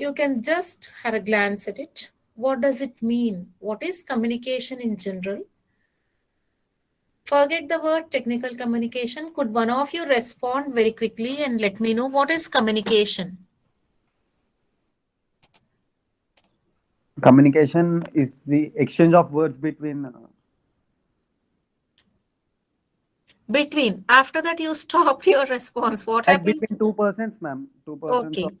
You can just have a glance at it. What does it mean? What is communication in general? Forget the word technical communication. Could one of you respond very quickly and let me know what is communication? Communication is the exchange of words between Between. After that, you stop your response. What like happens? between two persons, ma'am. Two persons Okay. of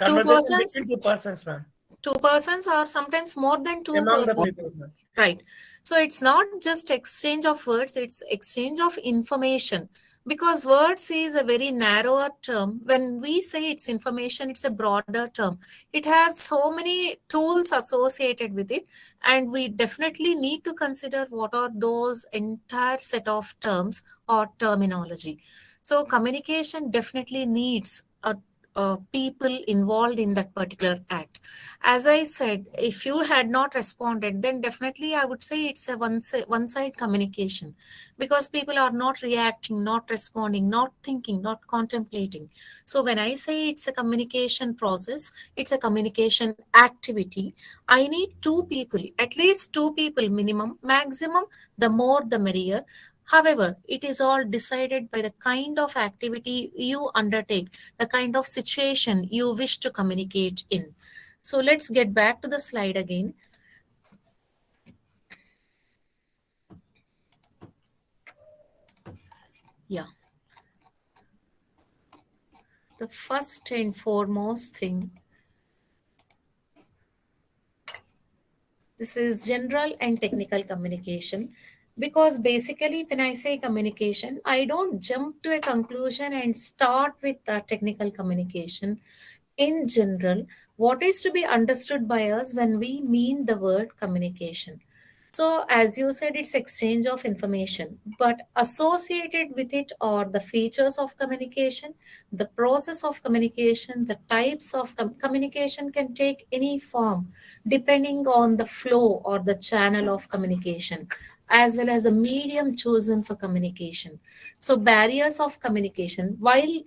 Two Conversation between persons, two persons, ma'am. two persons, or sometimes more than two Among the persons. people, ma'am. Right. So it's not just exchange of words, it's exchange of information. Because words is a very narrower term. When we say it's information, it's a broader term. It has so many tools associated with it. And we definitely need to consider what are those entire set of terms or terminology. So communication definitely needs people involved in that particular act. As I said, if you had not responded, then definitely I would say it's a one-side communication, because people are not reacting, not responding, not thinking, not contemplating. So when I say it's a communication process, it's a communication activity. I need two people, at least two people minimum, maximum, the more the merrier. However, it is all decided by the kind of activity you undertake, the kind of situation you wish to communicate in. So let's get back to the slide again. Yeah, the first and foremost thing, this is general and technical communication. Because basically, when I say communication, I don't jump to a conclusion and start with technical communication. In general, what is to be understood by us when we mean the word communication? So, as you said, it's exchange of information, but associated with it are the features of communication, the process of communication, the types of communication can take any form depending on the flow or the channel of communication, as well as the medium chosen for communication. So, barriers of communication. While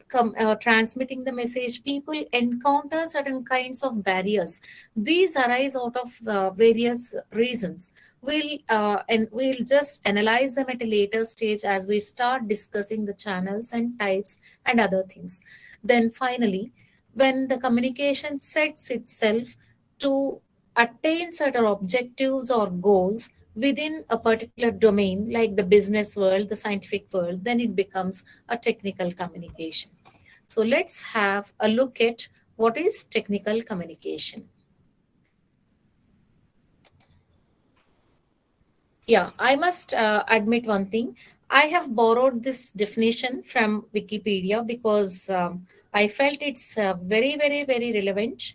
transmitting the message, people encounter certain kinds of barriers. These arise out of various reasons. We'll just analyze them at a later stage as we start discussing the channels and types and other things. Then finally, when the communication sets itself to attain certain objectives or goals within a particular domain, like the business world, the scientific world, then it becomes a technical communication. So let's have a look at what is technical communication. Yeah, I must admit one thing. I have borrowed this definition from Wikipedia because I felt it's very, very, very relevant.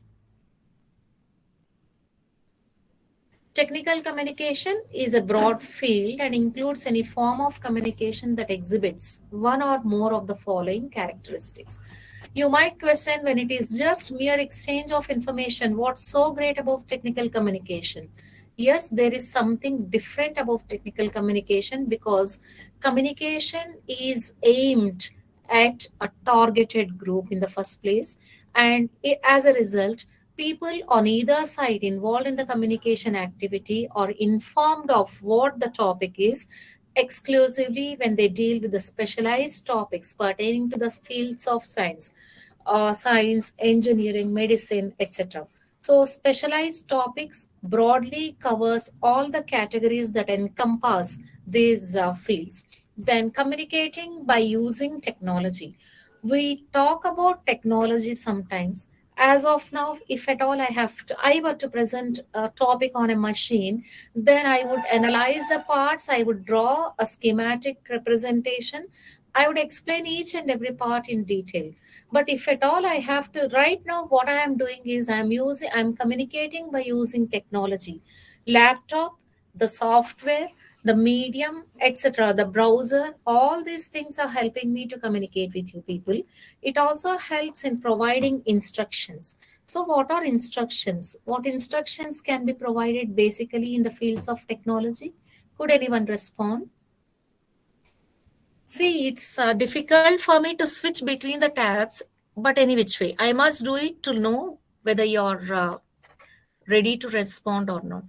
Technical communication is a broad field and includes any form of communication that exhibits one or more of the following characteristics. You might question, when it is just mere exchange of information, what's so great about technical communication? Yes, there is something different about technical communication because communication is aimed at a targeted group in the first place. And as a result, people on either side involved in the communication activity are informed of what the topic is exclusively when they deal with the specialized topics pertaining to the fields of science, engineering, medicine, etc. So, specialized topics broadly covers all the categories that encompass these fields. Then, communicating by using technology. We talk about technology sometimes. As of now, if at all I were to present a topic on a machine, then I would analyze the parts, I would draw a schematic representation, I would explain each and every part in detail. But if at all I have to, right now, what I am doing is I'm communicating by using technology, laptop, the software, the medium, etc., the browser, all these things are helping me to communicate with you people. It also helps in providing instructions. So, what are instructions? What instructions can be provided basically in the fields of technology? Could anyone respond? See, it's difficult for me to switch between the tabs, but any which way, I must do it to know whether you're ready to respond or not.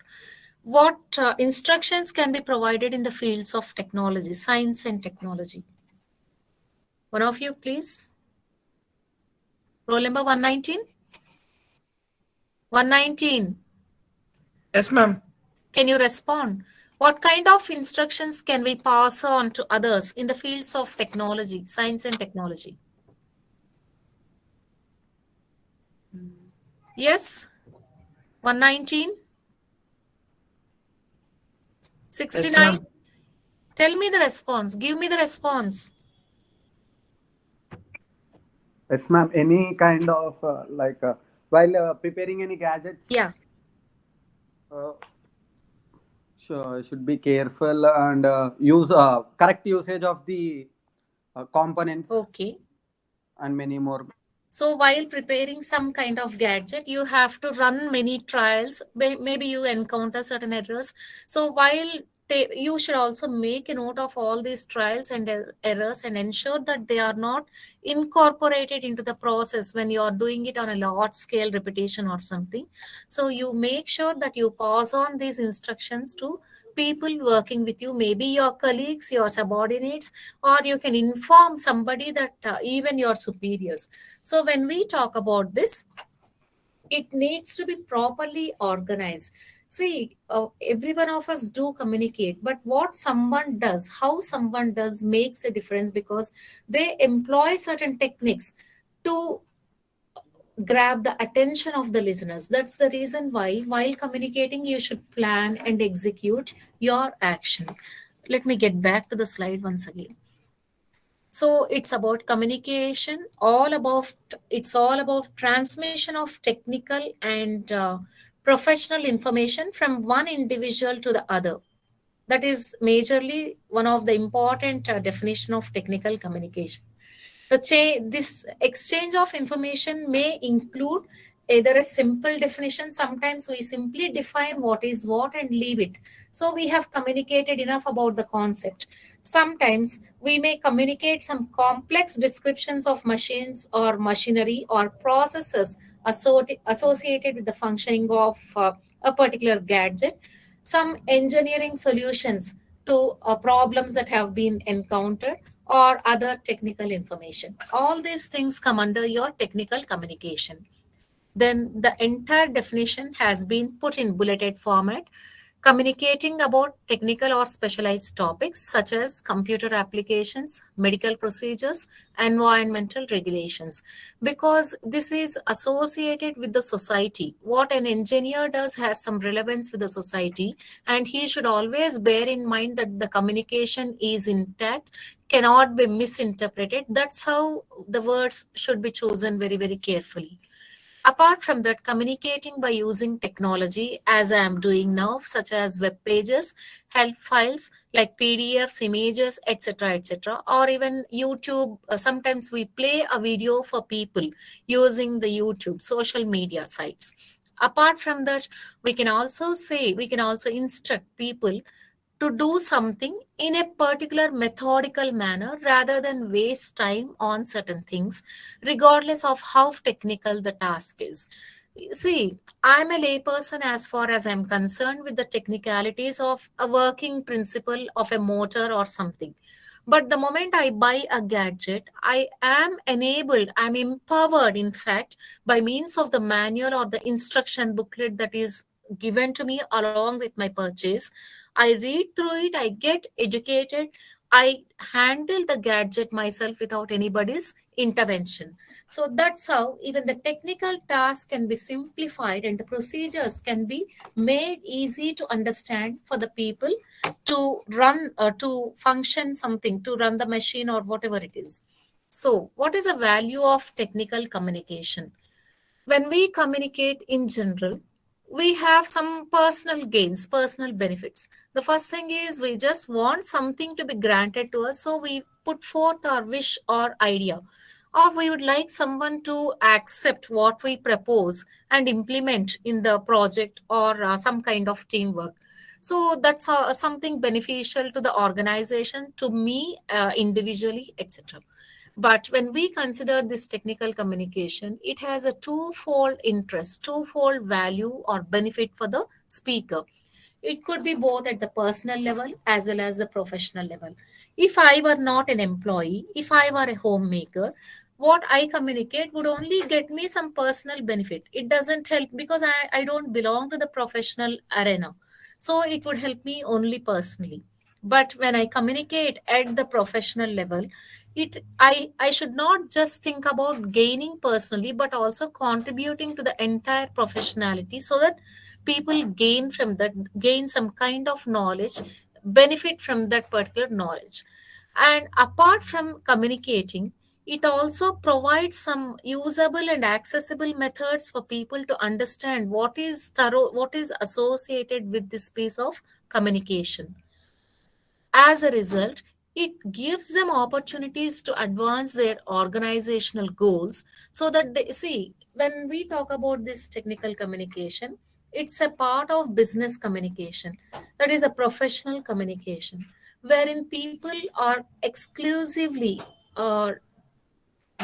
What instructions can be provided in the fields of technology, science and technology? One of you, please. Roll number 119. 119. Yes, ma'am. Can you respond? What kind of instructions can we pass on to others in the fields of technology, science and technology? Yes? 119? Yes, 69? ma'am. Tell me the response. Give me the response. Yes, ma'am. Any kind of while preparing any Yeah. gadgets, uh, should be careful and use correct usage of the components Okay. and many more. So while preparing some kind of gadget, you have to run many trials. Maybe you encounter certain errors. So while you should also make a note of all these trials and errors and ensure that they are not incorporated into the process when you are doing it on a large scale repetition or something. So you make sure that you pass on these instructions to people working with you, maybe your colleagues, your subordinates, or you can inform somebody that even your superiors. So when we talk about this, it needs to be properly organized. See, every one of us do communicate, but what someone does, how someone does makes a difference, because they employ certain techniques to grab the attention of the listeners. That's the reason why, while communicating, you should plan and execute your action. Let me get back to the slide once again. So it's about communication, all about, it's all about transmission of technical and professional information from one individual to the other. That is majorly one of the important definition of technical communication. This exchange of information may include either a simple definition. Sometimes we simply define what is what and leave it. So we have communicated enough about the concept. Sometimes we may communicate some complex descriptions of machines or machinery or processes associated with the functioning of a particular gadget, some engineering solutions to problems that have been encountered, or other technical information. All these things come under your technical communication. Then the entire definition has been put in bulleted format, communicating about technical or specialized topics such as computer applications, medical procedures, environmental regulations. Because this is associated with the society. What an engineer does has some relevance with the society, and he should always bear in mind that the communication is intact, cannot be misinterpreted. That's how the words should be chosen very, very carefully. Apart from that, communicating by using technology, as I am doing now, such as web pages, help files like PDFs, images, etc., etc., or even YouTube. Sometimes we play a video for people using the YouTube social media sites. Apart from that, we can also instruct people to do something in a particular methodical manner rather than waste time on certain things, regardless of how technical the task is. See, I'm a layperson as far as I'm concerned with the technicalities of a working principle of a motor or something. But the moment I buy a gadget, I am enabled, I'm empowered, in fact, by means of the manual or the instruction booklet that is given to me along with my purchase. I read through it, I get educated, I handle the gadget myself without anybody's intervention. So that's how even the technical task can be simplified and the procedures can be made easy to understand for the people to run, to function something, to run the machine or whatever it is. So, what is the value of technical communication? When we communicate in general, we have some personal gains, personal benefits. The first thing is we just want something to be granted to us, so we put forth our wish or idea, or we would like someone to accept what we propose and implement in the project or some kind of teamwork. So that's something beneficial to the organization, to me individually, etc. But when we consider this technical communication, it has a twofold interest, twofold value or benefit for the speaker. It could be both at the personal level as well as the professional level. If I were not an employee, if I were a homemaker, what I communicate would only get me some personal benefit. It doesn't help because I don't belong to the professional arena. So it would help me only personally. But when I communicate at the professional level, I should not just think about gaining personally, but also contributing to the entire professionality so that people gain from that, gain some kind of knowledge, benefit from that particular knowledge. And apart from communicating, it also provides some usable and accessible methods for people to understand what is thorough, what is associated with this piece of communication. As a result, it gives them opportunities to advance their organizational goals so that they see, when we talk about this technical communication, it's a part of business communication, that is a professional communication, wherein people are exclusively uh,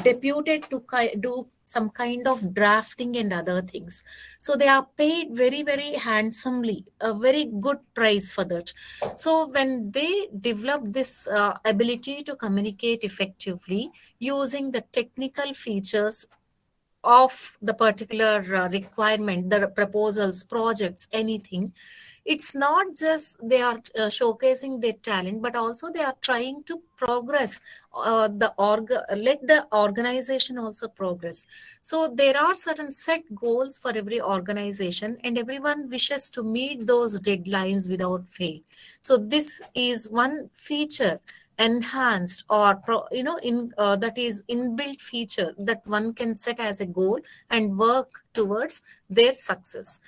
deputed to do some kind of drafting and other things. So they are paid very, very handsomely, a very good price for that. So when they develop this ability to communicate effectively using the technical features of the particular requirement, the proposals, projects, anything, it's not just they are showcasing their talent, but also they are trying to progress let the organization also progress. So there are certain set goals for every organization, and everyone wishes to meet those deadlines without fail. So this is one feature enhanced or in that is inbuilt feature that one can set as a goal and work towards their success.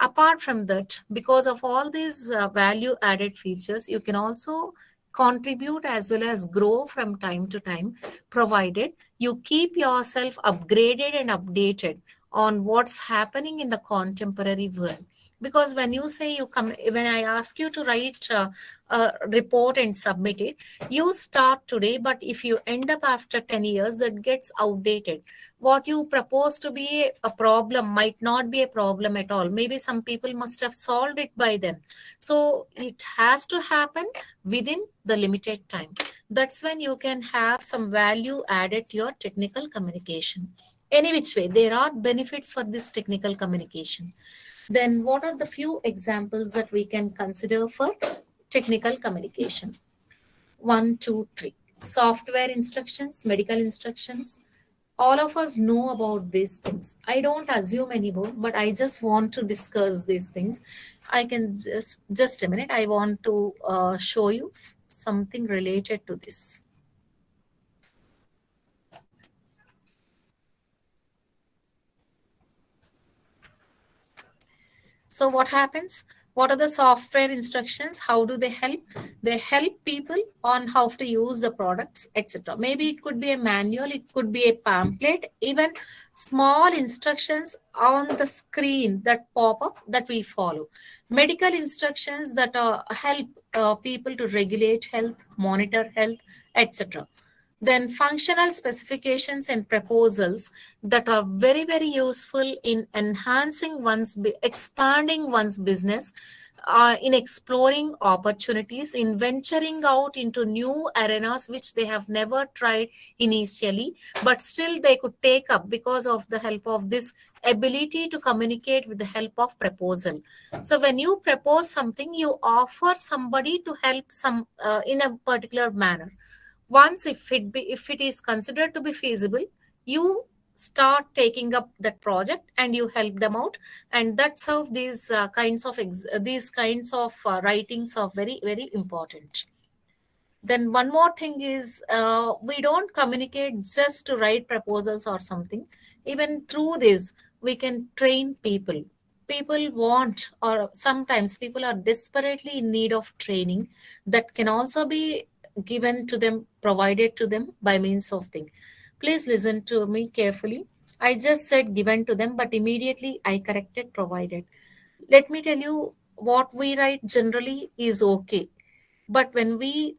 Apart from that, because of all these value added features, you can also contribute as well as grow from time to time, provided you keep yourself upgraded and updated on what's happening in the contemporary world. Because when you say you come, when I ask you to write a report and submit it, you start today, but if you end up after 10 years, that gets outdated. What you propose to be a problem might not be a problem at all. Maybe some people must have solved it by then. So it has to happen within the limited time. That's when you can have some value added to your technical communication. Any which way, there are benefits for this technical communication. Then what are the few examples that we can consider for technical communication? One, two, three. Software instructions, medical instructions. All of us know about these things. I don't assume anymore, but I just want to discuss these things. I can just a minute. I want to show you something related to this. So what happens? What are the software instructions? How do they help? They help people on how to use the products, etc. Maybe it could be a manual, it could be a pamphlet, even small instructions on the screen that pop up that we follow. Medical instructions that help people to regulate health, monitor health, etc. Then functional specifications and proposals that are very, very useful in enhancing expanding one's business, in exploring opportunities, in venturing out into new arenas which they have never tried initially, but still they could take up because of the help of this ability to communicate with the help of proposal. So when you propose something, you offer somebody to help some in a particular manner. Once if it is considered to be feasible, you start taking up that project and you help them out. And that's how these kinds of writings are very, very important. Then one more thing is, we don't communicate just to write proposals or something. Even through this, we can train people. People want, or sometimes people are desperately in need of training that can also be given to them, provided to them by means of thing. Please listen to me carefully. I just said given to them, but immediately I corrected provided. Let me tell you, what we write generally is okay. But when we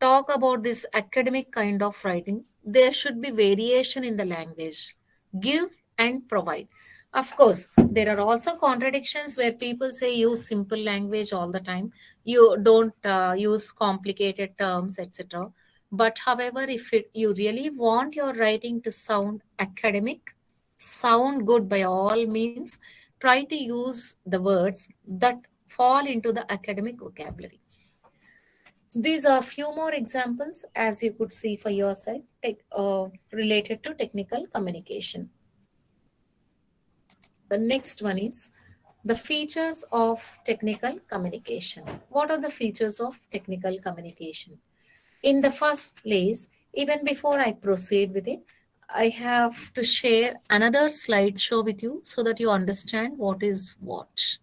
talk about this academic kind of writing, there should be variation in the language. Give and provide. Of course, there are also contradictions where people say use simple language all the time. You don't use complicated terms, etc. But however, if you really want your writing to sound academic, sound good by all means, try to use the words that fall into the academic vocabulary. These are few more examples as you could see for yourself related to technical communication. The next one is the features of technical communication. What are the features of technical communication? In the first place, even before I proceed with it, I have to share another slideshow with you so that you understand what is what.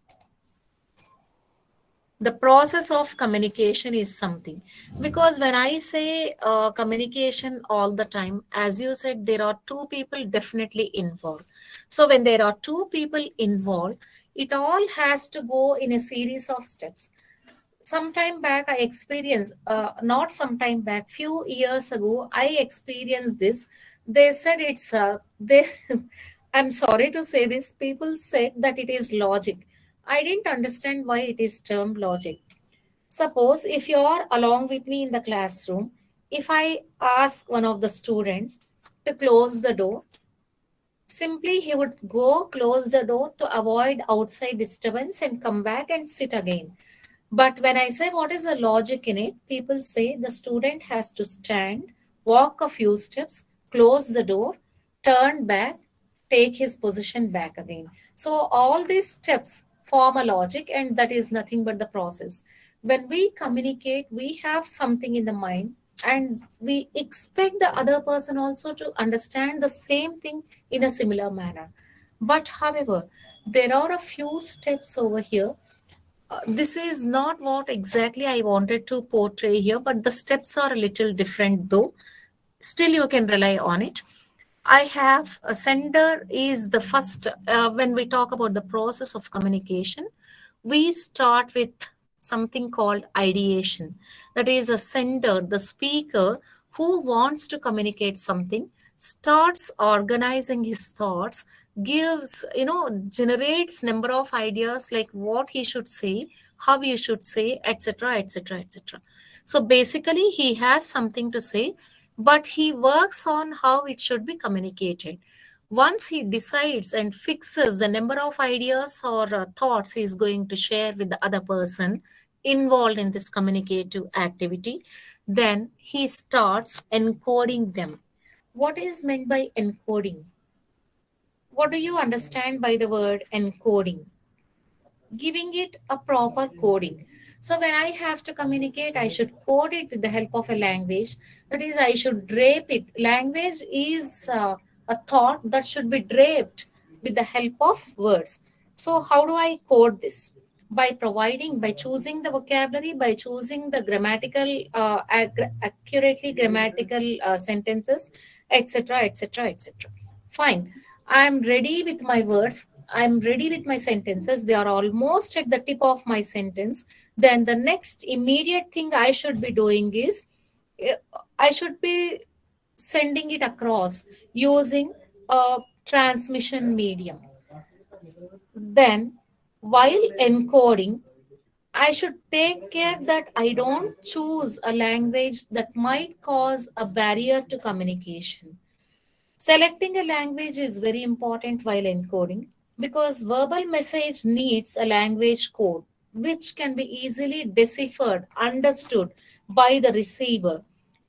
The process of communication is something, because when I say communication all the time, as you said, there are two people definitely involved. So when there are two people involved, it all has to go in a series of steps. Sometime back I experienced, not sometime back, few years ago I experienced this. They said it's they I'm sorry to say this, people said that it is logic. I didn't understand why it is termed logic. Suppose if you are along with me in the classroom, if I ask one of the students to close the door, simply he would go close the door to avoid outside disturbance and come back and sit again. But when I say what is the logic in it, people say the student has to stand, walk a few steps, close the door, turn back, take his position back again. So all these steps form a logic, and that is nothing but the process. When we communicate, we have something in the mind, and we expect the other person also to understand the same thing in a similar manner. But however, there are a few steps over here. This is not what exactly I wanted to portray here, but the steps are a little different though. Still, you can rely on it. I have a sender is the first, when we talk about the process of communication, we start with something called ideation. That is a sender, the speaker who wants to communicate something, starts organizing his thoughts, gives, generates number of ideas like what he should say, how he should say, etc., etc., etc. So basically, he has something to say, but he works on how it should be communicated. Once he decides and fixes the number of ideas or thoughts he is going to share with the other person involved in this communicative activity, then he starts encoding them. What is meant by encoding? What do you understand by the word encoding? Giving it a proper coding. So when I have to communicate, I should code it with the help of a language. That is, I should drape it. Language is a thought that should be draped with the help of words. So how do I code this? By providing, by choosing the vocabulary, by choosing the grammatical, accurately grammatical sentences, etc., etc., etc. Fine. I'm ready with my words. I'm ready with my sentences. They are almost at the tip of my sentence. Then the next immediate thing I should be doing is uh, I should be sending it across using a transmission medium. Then, while encoding, I should take care that I don't choose a language that might cause a barrier to communication. Selecting a language is very important while encoding, because verbal message needs a language code which can be easily deciphered, understood by the receiver.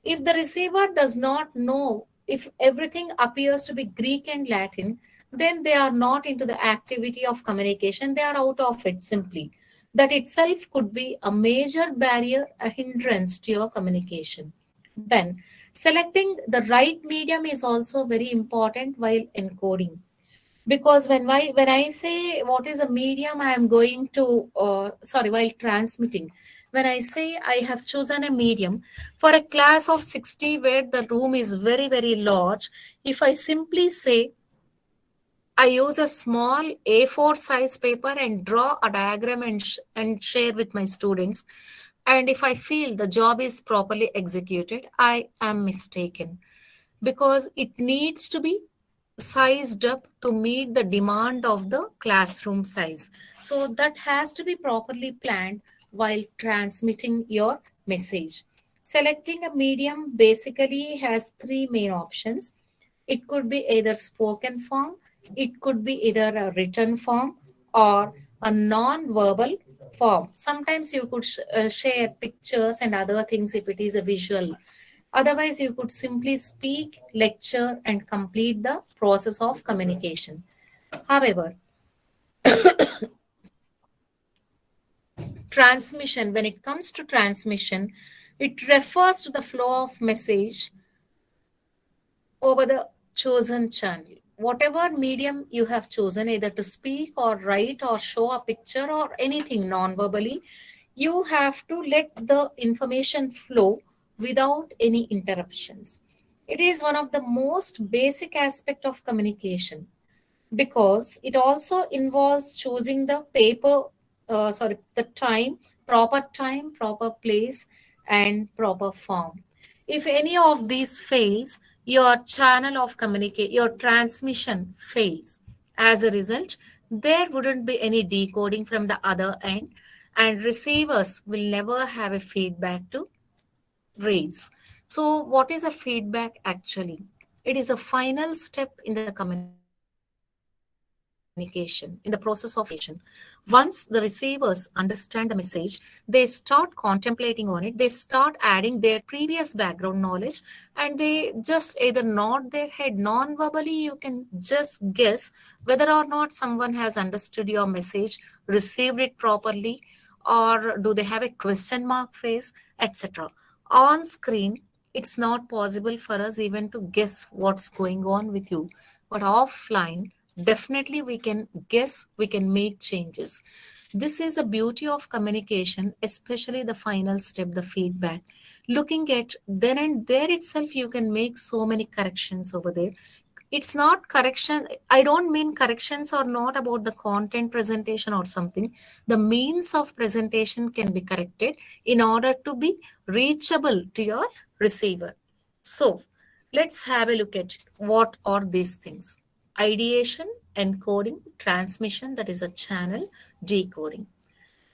If the receiver does not know, if everything appears to be Greek and Latin, then they are not into the activity of communication, they are out of it simply. That itself could be a major barrier, a hindrance to your communication. Then, selecting the right medium is also very important while encoding, because when I say what is a medium, I am going to sorry, while transmitting, when I say I have chosen a medium for a class of 60 where the room is very very large, if I simply say I use a small A4 size paper and draw a diagram and share with my students, and if I feel the job is properly executed, I am mistaken. because it needs to be sized up to meet the demand of the classroom size. So that has to be properly planned while transmitting your message. Selecting a medium basically has three main options. It could be either spoken form, it could be either a written form, or a non-verbal form. Sometimes you could share pictures and other things if it is a visual. Otherwise, you could simply speak, lecture, and complete the process of communication. However, transmission, when it comes to transmission, it refers to the flow of message over the chosen channel. Whatever medium you have chosen, either to speak or write or show a picture or anything non-verbally, you have to let the information flow without any interruptions. It is one of the most basic aspect of communication because it also involves choosing the the time, proper place, and proper form. If any of these fails, your channel of communicate, your transmission fails. As a result, there wouldn't be any decoding from the other end, and receivers will never have a feedback to raise. So, what is a feedback actually? It is a final step in the communication, in the process of communication. Once the receivers understand the message, they start contemplating on it, they start adding their previous background knowledge, and they just either nod their head non-verbally. You can just guess whether or not someone has understood your message, received it properly, or do they have a question mark face, etc. On screen, it's not possible for us even to guess what's going on with you. But offline, definitely we can guess, we can make changes. This is the beauty of communication, especially the final step, the feedback. Looking at then and there itself, you can make so many corrections over there. It's not correction. I don't mean corrections are not about the content presentation or something. The means of presentation can be corrected in order to be reachable to your receiver. So let's have a look at what are these things. Ideation, encoding, transmission, that is a channel, decoding.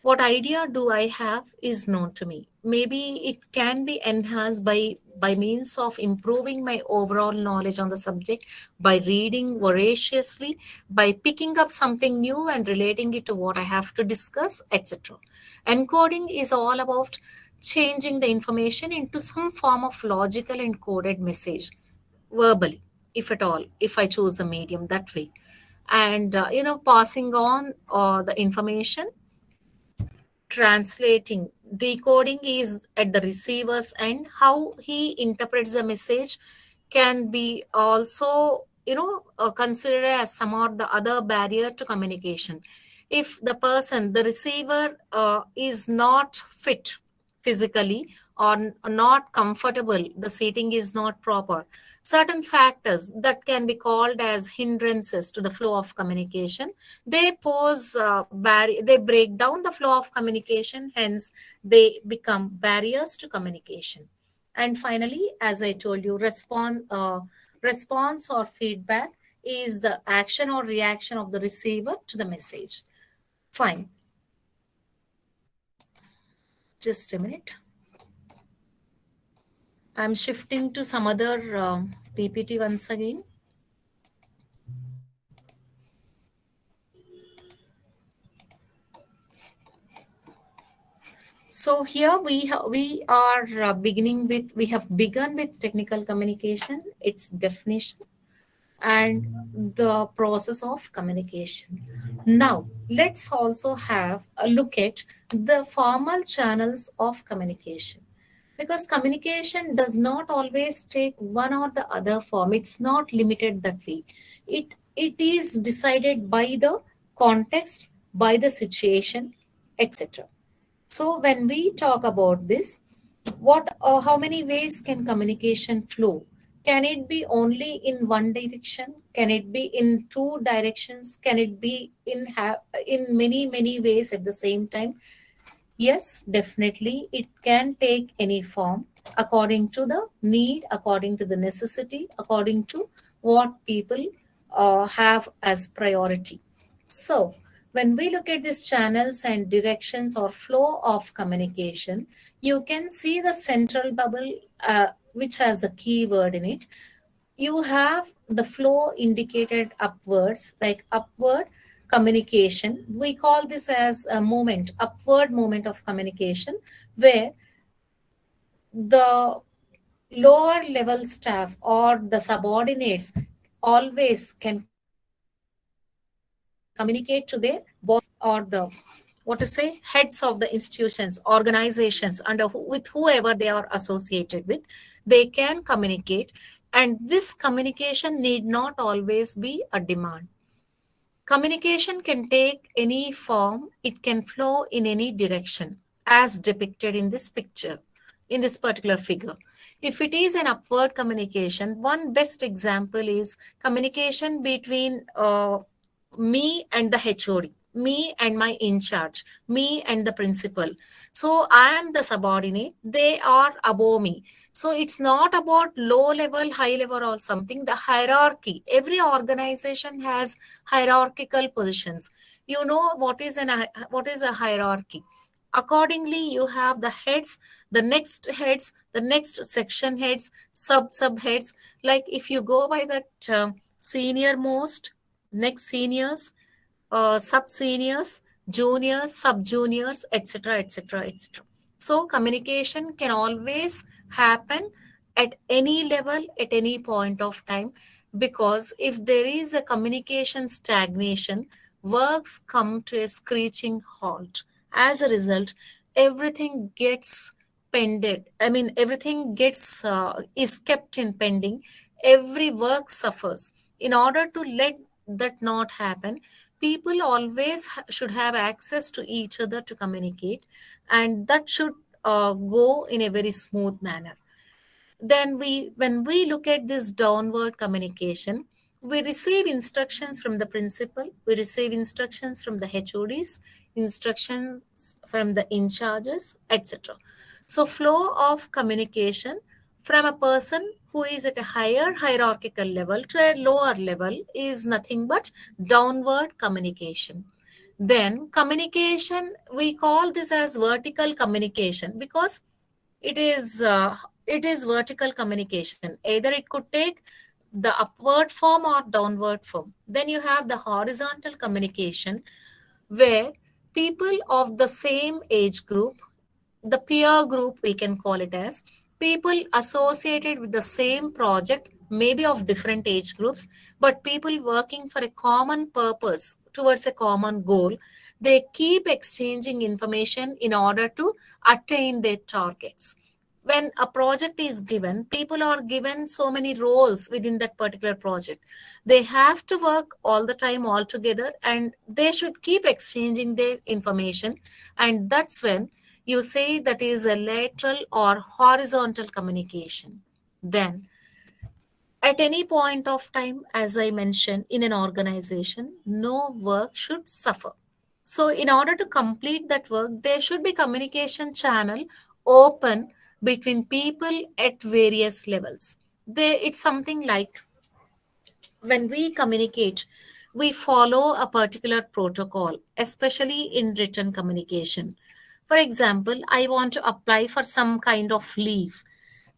What idea do I have is known to me. Maybe it can be enhanced by means of improving my overall knowledge on the subject, by reading voraciously, by picking up something new and relating it to what I have to discuss, etc. Encoding is all about changing the information into some form of logical encoded message verbally, if at all, if I choose the medium that way. And, passing on the information, translating, decoding is at the receiver's end. How he interprets the message can be also considered as some or the other barrier to communication. If the receiver is not fit physically, or not comfortable, the seating is not proper, certain factors that can be called as hindrances to the flow of communication, they pose they break down the flow of communication, hence they become barriers to communication. And finally, as I told you, response or feedback is the action or reaction of the receiver to the message. Fine, just a minute. I'm shifting to some other PPT once again. So here we are we have begun with technical communication, its definition, and the process of communication. Now let's also have a look at the formal channels of communication, because communication does not always take one or the other form. It's not limited that way. It is decided by the context, by the situation, etc. So when we talk about this, what or how many ways can communication flow? Can it be only in one direction? Can it be in two directions? Can it be in many ways at the same time? Yes, definitely. It can take any form according to the need, according to the necessity, according to what people have as priority. So, when we look at these channels and directions or flow of communication, you can see the central bubble, which has the keyword in it. You have the flow indicated upwards, like upward communication. We call this as a movement, upward movement of communication, where the lower level staff or the subordinates always can communicate to their bosses or the what to say heads of the institutions, organizations, under with whoever they are associated with. They can communicate, and this communication need not always be a demand. Communication can take any form, it can flow in any direction, as depicted in this picture, in this particular figure. If it is an upward communication, one best example is communication between me and the HOD, me and my in charge, me and the principal. So I am the subordinate, they are above me. So it's not about low level, high level, or something. The hierarchy, every organization has hierarchical positions. You know what is a hierarchy. Accordingly, you have the heads, the next section heads, sub heads. Like if you go by that senior most, next seniors, sub seniors, juniors, sub juniors, etc., etc., etc. So communication can always happen at any level, at any point of time, because if there is a communication stagnation, works come to a screeching halt. As a result, everything gets pended. I mean, everything gets is kept in pending. Every work suffers. In order to let that not happen, people always should have access to each other to communicate, and that should go in a very smooth manner. Then when we look at this downward communication, we receive instructions from the principal, we receive instructions from the HODs, instructions from the in charges, etc. So flow of communication from a person who is at a higher hierarchical level to a lower level is nothing but downward communication. Then communication, we call this as vertical communication because it is uh, it is vertical communication. Either it could take the upward form or downward form. Then you have the horizontal communication, where people of the same age group, the peer group we can call it as, people associated with the same project, maybe of different age groups, but people working for a common purpose towards a common goal, they keep exchanging information in order to attain their targets. When a project is given, people are given so many roles within that particular project. They have to work all the time all together, and they should keep exchanging their information. And that's when you say that is a lateral or horizontal communication. Then, at any point of time, as I mentioned, in an organization, no work should suffer. So, in order to complete that work, there should be communication channel open between people at various levels. It's something like when we communicate, we follow a particular protocol, especially in written communication. For example, I want to apply for some kind of leave.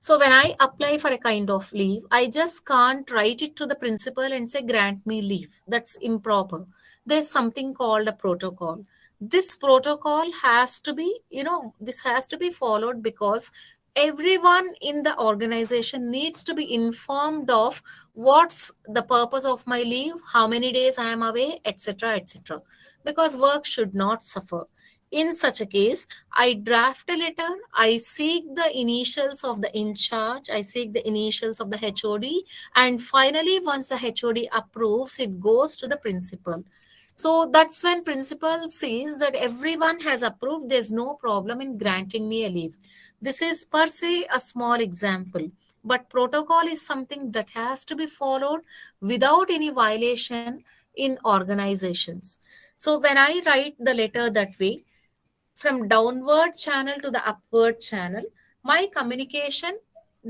So when I apply for a kind of leave, I just can't write it to the principal and say, grant me leave. That's improper. There's something called a protocol. This protocol has to be, this has to be followed because everyone in the organization needs to be informed of what's the purpose of my leave, how many days I am away, etc., etc. Because work should not suffer. In such a case, I draft a letter, I seek the initials of the in charge, I seek the initials of the HOD, and finally, once the HOD approves, it goes to the principal. So that's when principal sees that everyone has approved, there's no problem in granting me a leave. This is per se a small example, but protocol is something that has to be followed without any violation in organizations. So when I write the letter that way, from downward channel to the upward channel. My communication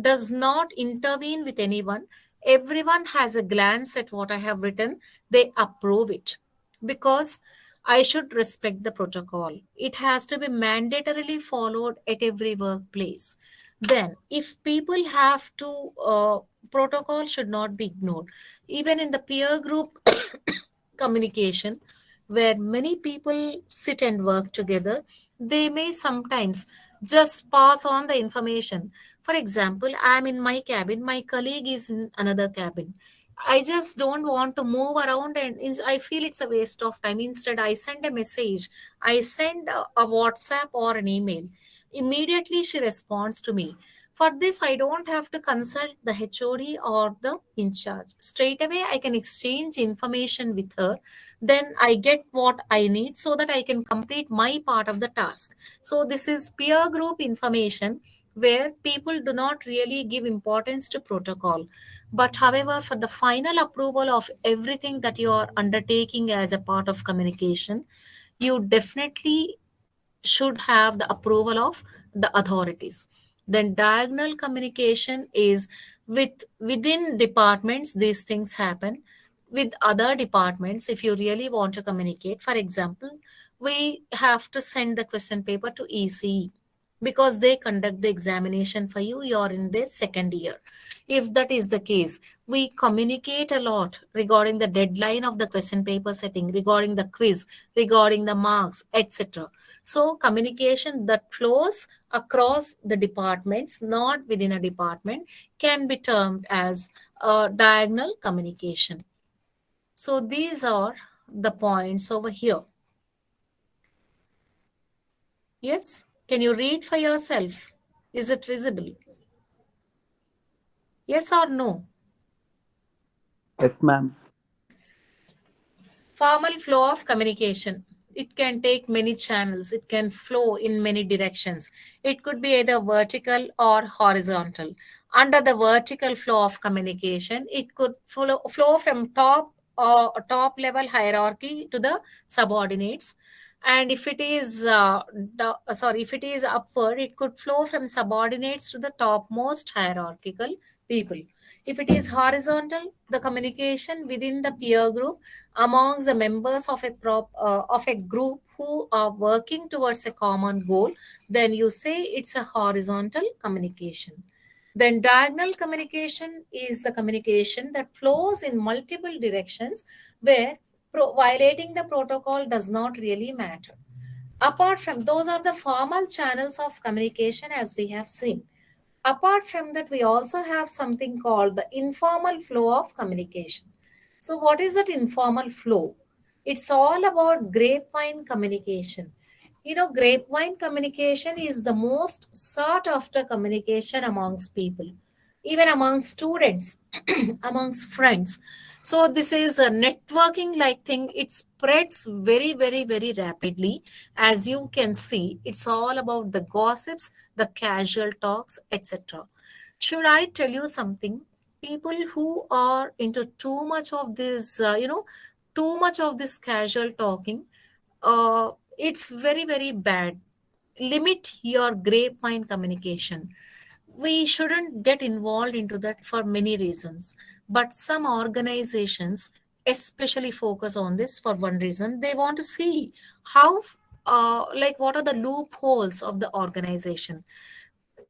does not intervene with anyone. Everyone has a glance at what I have written. They approve it because I should respect the protocol. It has to be mandatorily followed at every workplace. Then, if people have to, protocol should not be ignored. Even in the peer group communication, where many people sit and work together, they may sometimes just pass on the information. For example, I'm in my cabin, my colleague is in another cabin. I just don't want to move around, and I feel it's a waste of time. Instead, I send a message, I send a WhatsApp or an email. Immediately, she responds to me. For this, I don't have to consult the HOD or the in charge. Straight away, I can exchange information with her. Then I get what I need so that I can complete my part of the task. So, this is peer group information where people do not really give importance to protocol. But, however, for the final approval of everything that you are undertaking as a part of communication, you definitely should have the approval of the authorities. Then diagonal communication is within departments. These things happen with other departments. If you really want to communicate, for example, we have to send the question paper to ECE because they conduct the examination for you. You're in their second year. If that is the case, we communicate a lot regarding the deadline of the question paper setting, regarding the quiz, regarding the marks, etc. So, communication that flows across the departments, not within a department, can be termed as diagonal communication. So, these are the points over here. Yes? Can you read for yourself? Is it visible? Yes or no? Yes, ma'am. Formal flow of communication. It can take many channels. It can flow in many directions. It could be either vertical or horizontal. Under the vertical flow of communication, it could flow from top or top level hierarchy to the subordinates. And if it is if it is upward, it could flow from subordinates to the topmost hierarchical people. If it is horizontal, the communication within the peer group amongst the members of a group who are working towards a common goal, then you say it's a horizontal communication. Then diagonal communication is the communication that flows in multiple directions where violating the protocol does not really matter. Apart from those are the formal channels of communication as we have seen. Apart from that, we also have something called the informal flow of communication. So, what is that informal flow? It's all about grapevine communication. You know, grapevine communication is the most sought after communication amongst people, even among students, amongst friends. So, this is a networking like thing. It spreads very, very, very rapidly. As you can see, it's all about the gossips, the casual talks, etc. Should I tell you something? People who are into too much of this, too much of this casual talking, it's very, very bad. Limit your grapevine communication. We shouldn't get involved into that for many reasons, but some organizations especially focus on this for one reason. They want to see how, like, what are the loopholes of the organization.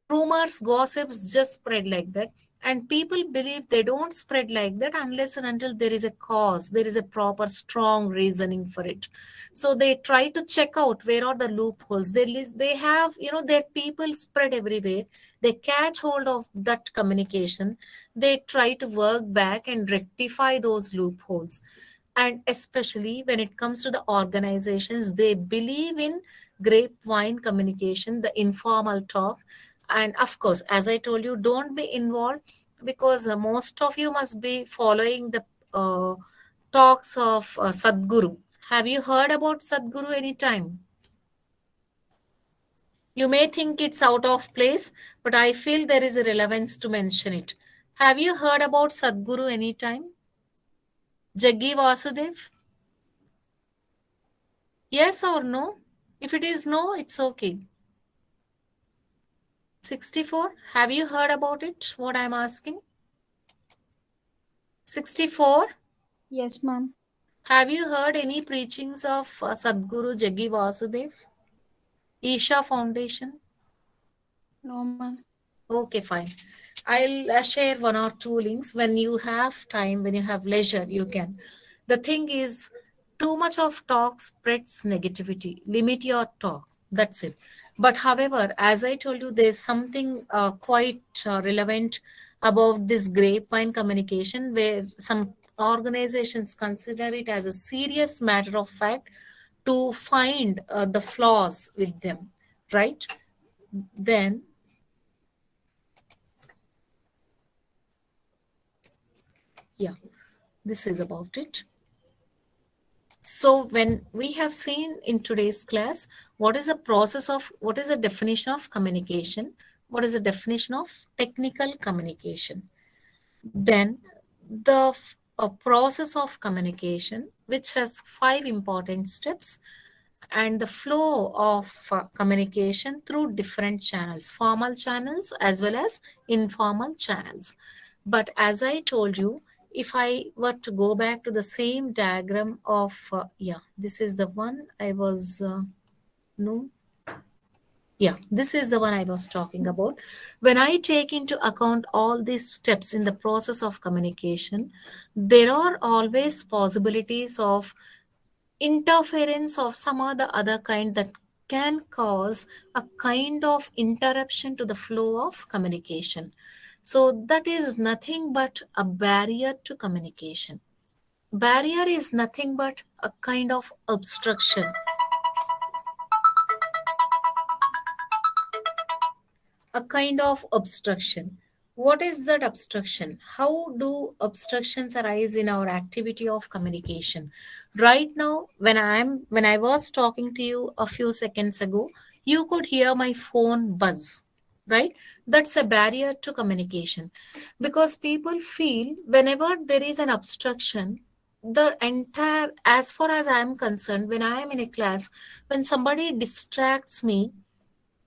Rumors, gossips just spread like that. And people believe they don't spread like that unless and until there is a cause, there is a proper, strong reasoning for it. So they try to check out where are the loopholes. They have, their people spread everywhere. They catch hold of that communication. They try to work back and rectify those loopholes. And especially when it comes to the organizations, they believe in grapevine communication, the informal talk. And of course, as I told you, don't be involved because most of you must be following the talks of Sadhguru. Have you heard about Sadhguru anytime? You may think it's out of place, but I feel there is a relevance to mention it. Have you heard about Sadhguru anytime? Jaggi Vasudev? Yes or no? If it is no, it's okay. 64, have you heard about it? What I'm asking? 64, Yes, ma'am. have you heard any preachings of Sadhguru Jaggi Vasudev, Isha Foundation? No, ma'am. Okay, fine. I'll share one or two links when you have time, when you have leisure, you can. The thing is, too much of talk spreads negativity. Limit your talk. That's it. But however, as I told you, there's something quite relevant about this grapevine communication where some organizations consider it as a serious matter of fact to find the flaws with them, right? Then, yeah, this is about it. So when we have seen in today's class, what is the definition of communication? What is the definition of technical communication? Then a process of communication, which has five important steps, and the flow of communication through different channels, formal channels as well as informal channels. But as I told you, if I were to go back to the same diagram of, yeah, this is the one I was, no, yeah, this is the one I was talking about. When I take into account all these steps in the process of communication, there are always possibilities of interference of some or the other kind that can cause a kind of interruption to the flow of communication. So that is nothing but a barrier to communication. Barrier is nothing but a kind of obstruction. A kind of obstruction. What is that obstruction? How do obstructions arise in our activity of communication? Right now, when I was talking to you a few seconds ago, you could hear my phone buzz, right? That's a barrier to communication because people feel whenever there is an obstruction, the entire, as far as I am concerned, when I am in a class, when somebody distracts me,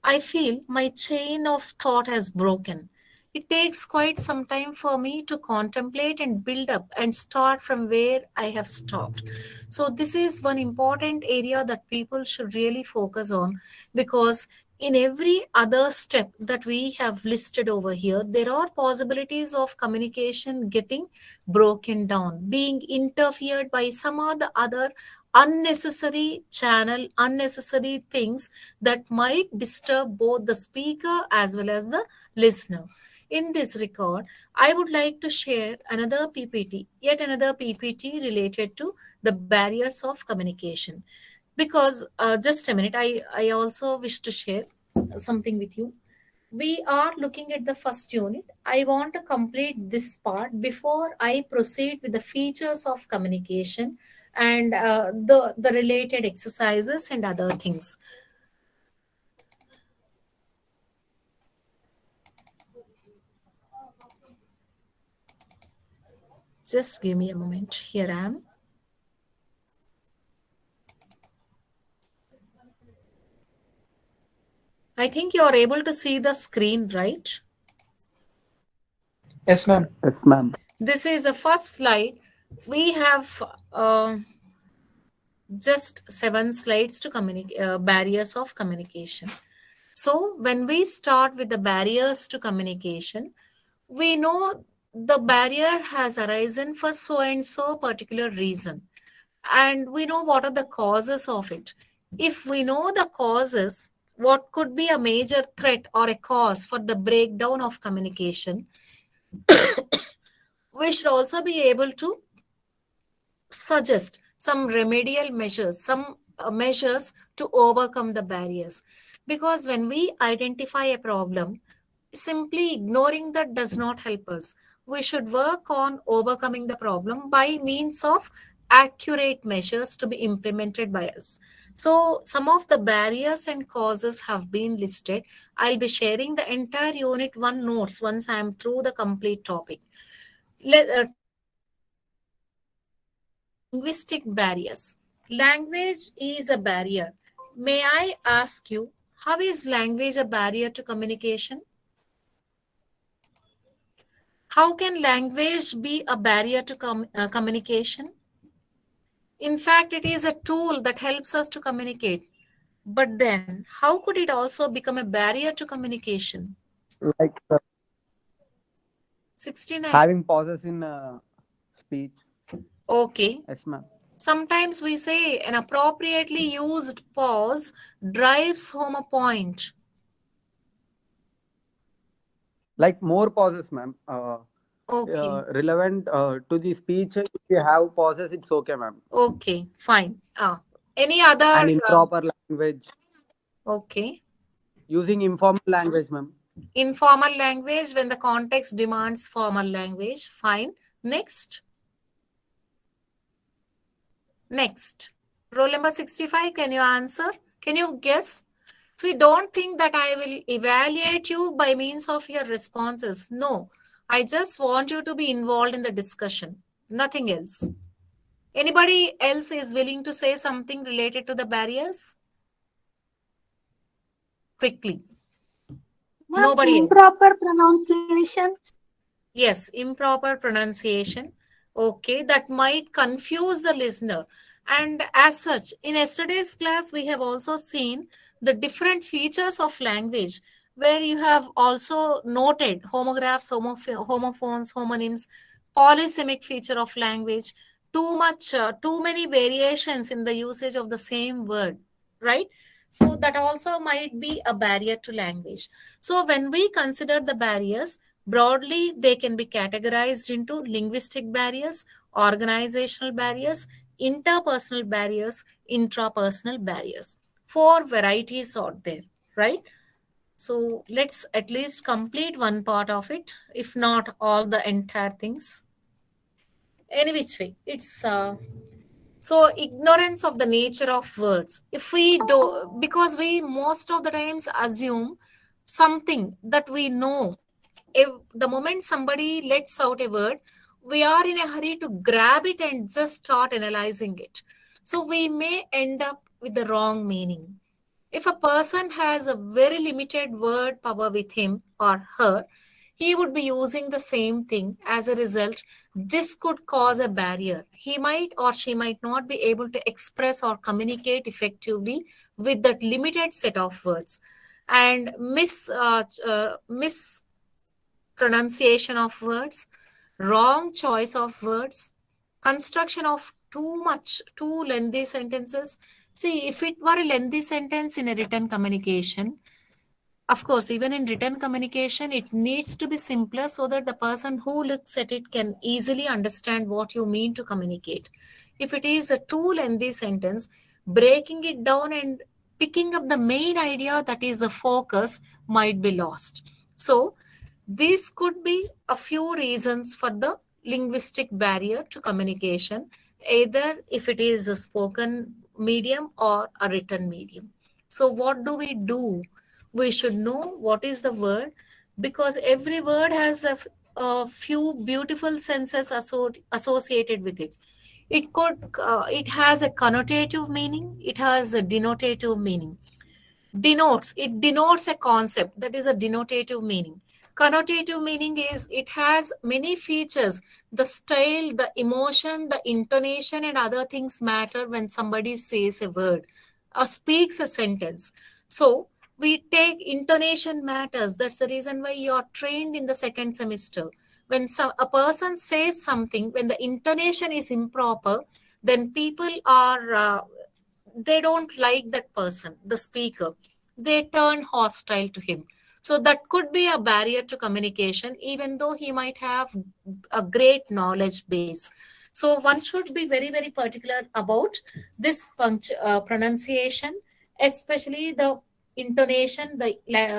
I feel my chain of thought has broken. It takes quite some time for me to contemplate and build up and start from where I have stopped. So, this is one important area that people should really focus on because in every other step that we have listed over here, there are possibilities of communication getting broken down, being interfered by some or the other unnecessary channel, unnecessary things that might disturb both the speaker as well as the listener. In this record, I would like to share another PPT, yet another PPT related to the barriers of communication. Because just a minute, I also wish to share something with you. We are looking at the first unit. I want to complete this part before I proceed with the features of communication and the related exercises and other things. Just give me a moment. Here I am. I think you are able to see the screen, right? Yes, ma'am. Yes, ma'am. This is the first slide. We have just 7 slides to barriers of communication. So when we start with the barriers to communication, we know the barrier has arisen for so and so particular reason, and we know what are the causes of it. If we know the causes, what could be a major threat or a cause for the breakdown of communication, we should also be able to suggest some remedial measures, some measures to overcome the barriers. Because when we identify a problem, simply ignoring that does not help us. We should work on overcoming the problem by means of accurate measures to be implemented by us. So, some of the barriers and causes have been listed. I'll be sharing the entire unit 1 notes once I am through the complete topic. Topic number 1, linguistic barriers. Language is a barrier. May I ask you, how is language a barrier to communication? How can language be a barrier to communication? In fact, it is a tool that helps us to communicate. But then, how could it also become a barrier to communication? Like 69. having pauses in speech. Okay. Yes, ma'am. Sometimes we say an appropriately used pause drives home a point. Like more pauses, ma'am. Okay. Relevant to the speech. If you have pauses, it's okay, ma'am. Okay. Fine. Any other? And improper language, Okay. using informal language, ma'am. Informal language when the context demands formal language. Fine. Next. Next. Roll number 65. Can you answer? Can you guess? See, don't think that I will evaluate you by means of your responses. No. I just want you to be involved in the discussion. Nothing else. Anybody else is willing to say something related to the barriers? Quickly. Ma'am, Nobody else. improper pronunciation. Yes, improper pronunciation. Okay, that might confuse the listener. And as such, in yesterday's class, we have also seen the different features of language where you have also noted homographs, homophones, homonyms, polysemic feature of language, too many variations in the usage of the same word, right? So that also might be a barrier to language. So when we consider the barriers, broadly, they can be categorized into linguistic barriers, organizational barriers, interpersonal barriers, intrapersonal barriers. Four varieties out there, right? So let's at least complete one part of it, if not all the entire things. Any which way, it's so ignorance of the nature of words. If we do, because we most of the times assume something that we know, if the moment somebody lets out a word, we are in a hurry to grab it and just start analyzing it. So we may end up with the wrong meaning. If a person has a very limited word power with him or her, he would be using the same thing. As a result, this could cause a barrier. He might or she might not be able to express or communicate effectively with that limited set of words. And mispronunciation of words, wrong choice of words, construction of too lengthy sentences. See, if it were a lengthy sentence in a written communication, of course, even in written communication, it needs to be simpler so that the person who looks at it can easily understand what you mean to communicate. If it is a too lengthy sentence, breaking it down and picking up the main idea that is the focus might be lost. So, these could be a few reasons for the linguistic barrier to communication, either if it is a spoken medium or a written medium. So, what do we do? We should know what is the word, because every word has a few beautiful senses associated with it. It has a connotative meaning, it has a denotative meaning. It denotes a concept, that is a denotative meaning. Connotative meaning is it has many features. The style, the emotion, the intonation and other things matter when somebody says a word or speaks a sentence. So we take intonation matters. That's the reason why you're trained in the second semester. When a person says something, when the intonation is improper, then people are they don't like that person, the speaker. They turn hostile to him. So that could be a barrier to communication, even though he might have a great knowledge base. So one should be very, very particular about this pronunciation, especially the intonation, the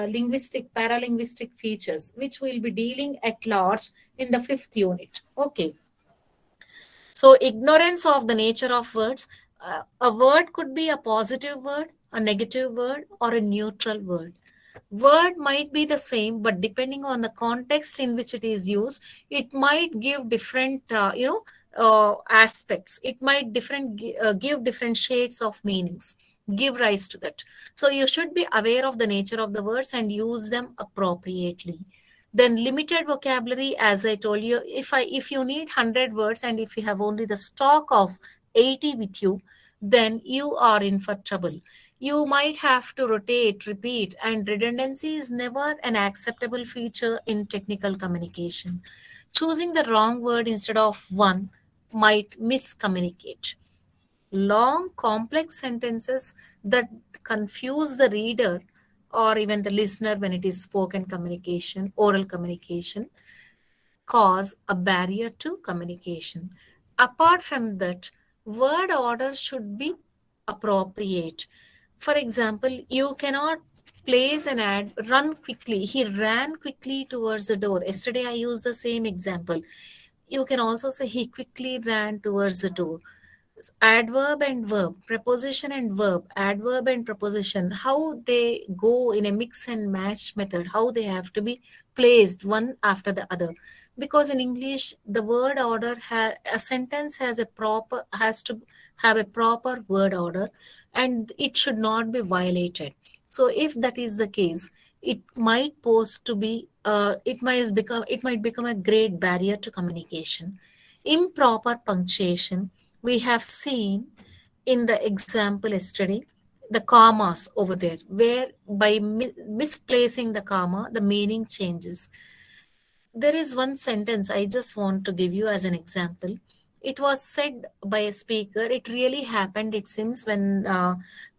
linguistic, paralinguistic features, which we'll be dealing at large in the fifth unit. Okay. So, ignorance of the nature of words. A word could be a positive word, a negative word, or a neutral word. Word might be the same, but depending on the context in which it is used, it might give different, aspects. It might give different shades of meanings. give rise to that. So you should be aware of the nature of the words and use them appropriately. Then limited vocabulary, as I told you, if you need 100 words and if you have only the stock of 80 with you, then you are in for trouble. You might have to rotate, repeat, and redundancy is never an acceptable feature in technical communication. Choosing the wrong word instead of one might miscommunicate. Long, complex sentences that confuse the reader or even the listener when it is spoken communication, oral communication, cause a barrier to communication. Apart from that, word order should be appropriate. For example, you cannot place an ad, run quickly. He ran quickly towards the door. Yesterday, I used the same example. You can also say he quickly ran towards the door. Adverb and verb, preposition and verb, adverb and preposition, how they go in a mix and match method, how they have to be placed one after the other. Because in English, the word order, a sentence has to have a proper word order, and it should not be violated. So if that is the case, it might pose to be it might become a great barrier to communication. Improper punctuation, we have seen in the example yesterday, the commas over there, where by misplacing the comma, the meaning changes. There is one sentence I just want to give you as an example. It was said by a speaker. It really happened, it seems, when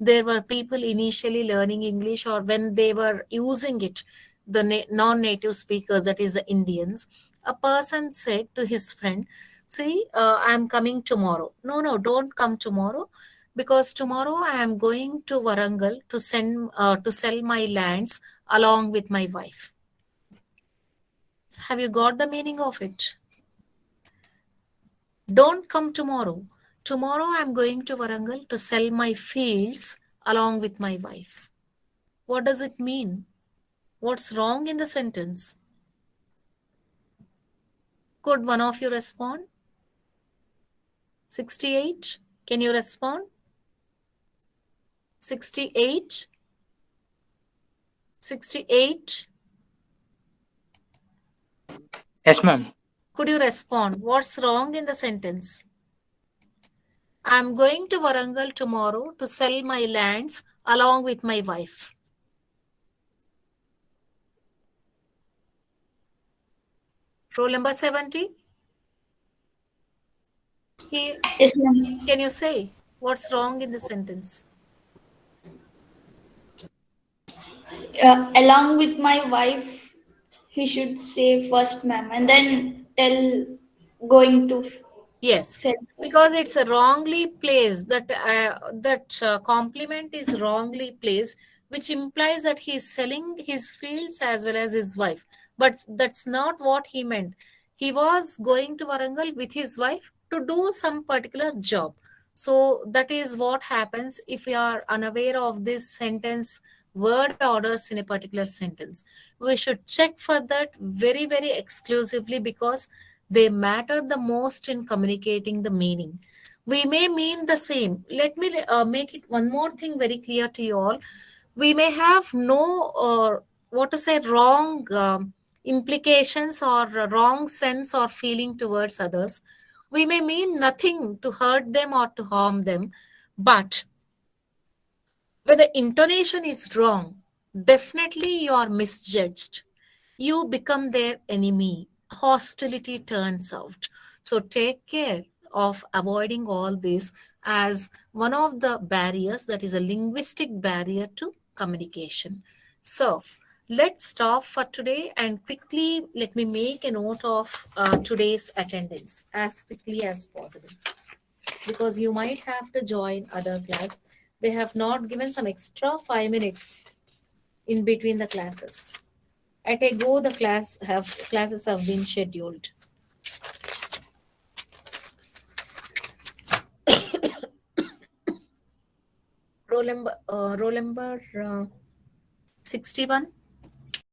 there were people initially learning English, or when they were using it, the non-native speakers, that is the Indians. A person said to his friend, see, I'm coming tomorrow. No, no, don't come tomorrow, because tomorrow I am going to Warangal to sell my lands along with my wife. Have you got the meaning of it? Don't come tomorrow. Tomorrow I'm going to Warangal to sell my fields along with my wife. What does it mean? What's wrong in the sentence? Could one of you respond? 68? Can you respond? 68? 68? Yes, ma'am. Could you respond? What's wrong in the sentence? I'm going to Warangal tomorrow to sell my lands along with my wife. Roll number 70. Here, Yes, ma'am. can you say what's wrong in the sentence? Along with my wife, he should say first, ma'am, and then tell going to Yes, sell. because it's a wrongly placed. That compliment is wrongly placed, which implies that he is selling his fields as well as his wife. But that's not what he meant. He was going to Warangal with his wife to do some particular job. So that is what happens if we are unaware of this sentence word orders in a particular sentence. We should check for that very, very exclusively, because they matter the most in communicating the meaning. We may mean the same. Let me make it one more thing very clear to you all. We may have no, what to say, wrong implications or wrong sense or feeling towards others. We may mean nothing to hurt them or to harm them, but when the intonation is wrong, definitely you are misjudged. You become their enemy. Hostility turns out. So take care of avoiding all this as one of the barriers, that is a linguistic barrier to communication. So let's stop for today, and quickly let me make a note of today's attendance as quickly as possible, because you might have to join other class. They have not given some extra 5 minutes in between the classes. At a go, the classes have been scheduled. Roll number 61.